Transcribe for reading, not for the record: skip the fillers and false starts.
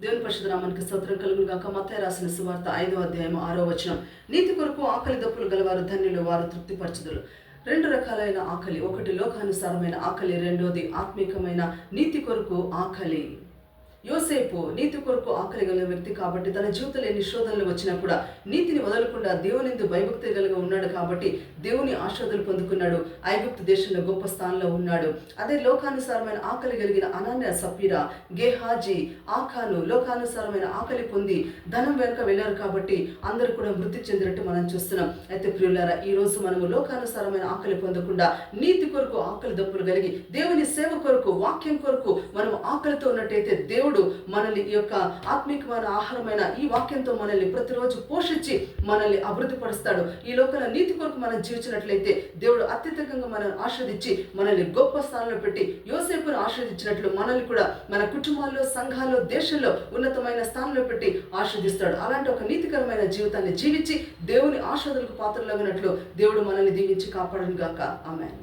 దేవుని పరిశుద్ధ నామానికి స్తోత్రం కలుగును గాక. మత్తయి రాసిన సువార్త 5వ అధ్యాయం 6వ వచనం. నీతి కొరకు ఆకలి దప్పులు గలవారు ధన్యులు, వారు తృప్తిపరచుదురు. రెండు రకాలైన ఆకలి, ఒకటి లోకానుసారమైన ఆకలి, రెండోది ఆత్మీకమైన నీతి కొరకు ఆకలి. యోసేపు నీతి కొరకు ఆకలి గల వ్యక్తి కాబట్టి తన జీవితంలో ఎన్ని శోధనలు వచ్చినా కూడా నీతిని వదలకుండా దేవునిందు భయభక్తి కలిగి ఉన్నాడు కాబట్టి దేవుని ఆశీర్వాదాలు పొందుకున్నాడు. ఐగుప్తు దేశంలో గొప్ప స్థానంలో ఉన్నాడు. అదే లోకానుసారమైన ఆకలి కలిగిన అనన్య, సఫీరా, గేహాజీ, ఆకాను లోకానుసారమైన ఆకలి పొంది ధనం వెనుక వెళ్ళారు కాబట్టి అందరూ కూడా మృతి చెందినట్టు మనం చూస్తున్నాం. అయితే ప్రియులారా, ఈ రోజు మనము లోకానుసారమైన ఆకలి పొందకుండా నీతి కొరకు ఆకలి దప్పులు కలిగి దేవుని సేవ కొరకు, వాక్యం కొరకు మనం ఆకలితో ఉన్నట్టయితే దేవుడు మనల్ని ఈ యొక్క ఆత్మీకమైన ఆహారమైన ఈ వాక్యంతో మనల్ని ప్రతిరోజు పోషించి మనల్ని అభివృద్ధి పరుస్తాడు. ఈ లోకంలో నీతి కొరకు మనం జీవించినట్లయితే దేవుడు అత్యధికంగా మనల్ని ఆశీర్వదించి మనల్ని గొప్ప స్థానంలో పెట్టి యోసేపును ఆశీర్వదించినట్లు మనల్ని కూడా మన కుటుంబాల్లో, సంఘాల్లో, దేశంలో ఉన్నతమైన స్థానంలో పెట్టి ఆశీర్వదిస్తాడు. అలాంటి ఒక నీతికరమైన జీవితాన్ని జీవించి దేవుని ఆశీర్వాదాలకు పాత్రలగినట్లు దేవుడు మనల్ని దీవించి కాపాడును గాక. ఆమేన్.